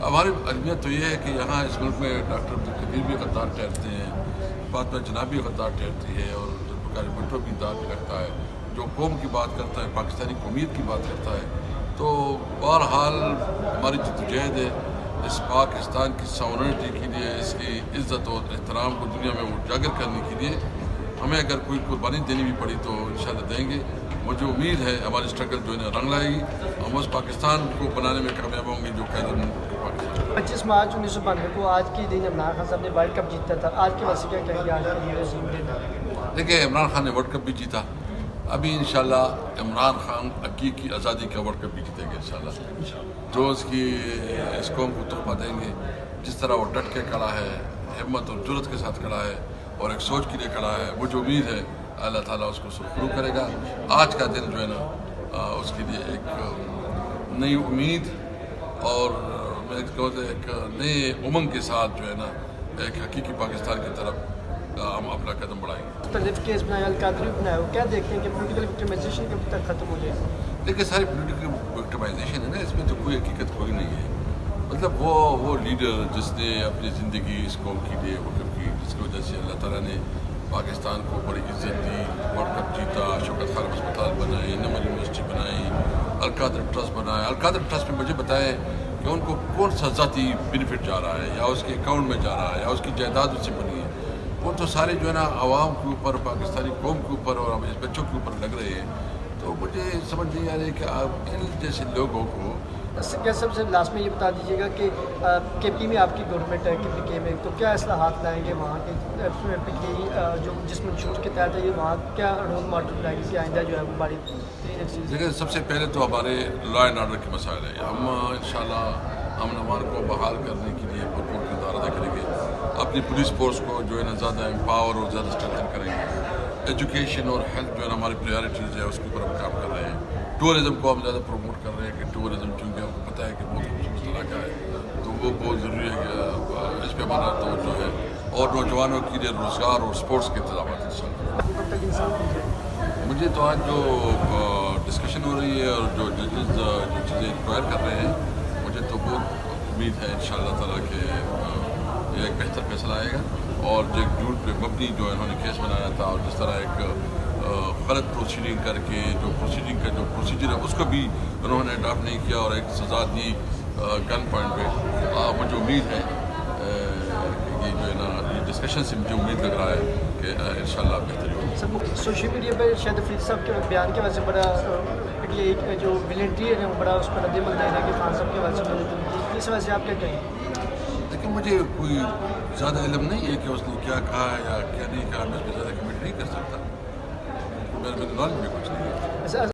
ہماری اہمیت تو یہ ہے کہ یہاں اس ملک میں ڈاکٹر عبدالقدیر بھی غدار ٹھہرتے ہیں، فاطمہ جناب بھی غدار ٹھہرتی ہے، اور ذوالفقار بھٹو بھی دار کرتا ہے، جو قوم کی بات کرتا ہے، پاکستانی قومیت کی بات کرتا ہے. تو بہرحال ہماری جدوجہد ہے اس پاکستان کی ساورنٹی کے لیے، اس کی عزت اور احترام کو دنیا میں اجاگر کرنے کے لیے. ہمیں اگر کوئی قربانی دینی بھی پڑی تو انشاءاللہ دیں گے. مجھے امید ہے ہماری اسٹرگل جو ہے رنگ لائے گی، ہم اس پاکستان کو بنانے میں کامیاب ہوں گے جو قیدر پاکستان. 25 مارچ 1992 کو آج کے دن عمران خان صاحب نے ورلڈ کپ جیتا تھا. آج کے واسطے کیا کہیں گے آج کے دن عظیم دن؟ دیکھیں، عمران خان نے ورلڈ کپ بھی جیتا، ابھی انشاءاللہ عمران خان حقیقی آزادی کا ورلڈ کپ بھی جیتے گے انشاءاللہ. جو اس قوم کو تحفہ دیں گے، جس طرح وہ ڈٹ کے کھڑا ہے، ہمت اور جرت کے ساتھ کھڑا ہے اور ایک سوچ کے لیے کھڑا ہے، مجھے امید ہے اللہ تعالیٰ اس کو سرخرو کرے گا. آج کا دن جو ہے نا اس کے لیے ایک نئی امید اور میں کہوں تو ایک نئے امنگ کے ساتھ جو ہے نا ایک حقیقی پاکستان کی طرف ہم اپنا قدم بڑھائیں گے. مختلف کیس بنایا، القادری بنایا، وہ کیا دیکھتے ہیں کہ پولیٹیکل وکٹمائزیشن کب تک ختم ہو جائے؟ دیکھیے، ساری پولیٹیکل وکٹمائزیشن ہے نا، اس میں تو کوئی حقیقت کوئی نہیں ہے. مطلب وہ لیڈر جس نے اپنی زندگی اس قوم کے لیے وقف کی، جس کی وجہ سے اللہ تعالیٰ نے پاکستان کو بڑی عزت دی، ورلڈ کپ جیتا، شوکت خان ہسپتال بنائی، نمل یونیورسٹی بنائی، القادر ٹرسٹ بنایا. القادر ٹرسٹ میں مجھے بتائیں کہ ان کو کون سا ذاتی بینیفٹ جا رہا ہے، یا اس کے اکاؤنٹ میں جا رہا ہے، یا اس کی جائیداد اس سے بنی ہے. وہ تو سارے جو ہے نا عوام کے اوپر، پاکستانی قوم کے اوپر اور ہمارے بچوں کے اوپر لگ رہے ہیں. تو مجھے سمجھ نہیں آ رہی کہ آپ ان جیسے لوگوں کو. کیا سب سے لاسٹ میں یہ بتا دیجیے گا کہ کے پی میں آپ کی گورنمنٹ ہے، کے پی کے میں، تو کیا اصلاحات لائیں گے وہاں کے جو جس منشور کے تحت ہے یہ وہاں کیا رول ماڈل لائیں گے کہ آئندہ جو ہے وہ بڑی دیکھیں، سب سے پہلے تو ہمارے لا اینڈ آرڈر کے مسائل ہیں. ہم انشاءاللہ امن امان کو بحال کرنے کے لیے بھرپور کردار ادا کریں گے. اپنی پولیس فورس کو جو ہے نا زیادہ امپاور اور زیادہ اسٹرینتھن کریں گے. ایجوکیشن اور ہیلتھ جو ہے نا ہماری پریارٹیز ہے، اس کے اوپر ہم کام کر رہے ہیں. ٹورزم کو ہم زیادہ پروموٹ کر رہے ہیں کہ ٹورزم چونکہ ہم کو پتہ ہے کہ بہت خوبصورت علاقہ ہے، تو وہ بہت ضروری ہے کہ اس پہ ہمارا توجہ ہے. اور نوجوانوں کے لیے روزگار اور سپورٹس کے انتظامات مجھے تو آج جو ڈسکشن ہو رہی ہے اور جو ججز جو چیزیں انکوائر کر رہے ہیں، مجھے تو بہت امید ہے انشاءاللہ تعالیٰ کہ یہ ایک بہتر فیصلہ آئے گا. اور جو ایک جھوٹ پہ مبنی جو انہوں نے کیس بنایا تھا، اور جس طرح ایک غلط پروسیڈنگ کر کے جو پروسیڈنگ کا جو پروسیجر ہے اس کو بھی انہوں نے اڈاپٹ نہیں کیا اور ایک سزا دی گن پوائنٹ پہ. مجھے امید ہے کہ یہ جو ہے نا یہ ڈسکشن سے مجھے امید لگ رہا ہے کہ انشاءاللہ بہتری ہوگی. سب سوشل میڈیا پر شاہد افریدی صاحب کے بیان کی وجہ سے بڑا یہ جو ولنٹیئر ہے وہ بڑا اس پر رد عمل دے رہا ہے کہ خان صاحب کی وجہ سے، اس وجہ سے آپ کیا کہیں؟ لیکن مجھے کوئی زیادہ علم نہیں ہے کہ اس نے کیا کہا یا کیا نہیں کہا. میں اس پہ زیادہ کمنٹ نہیں کر سکتا، میرے نالج میں کچھ نہیں ہے.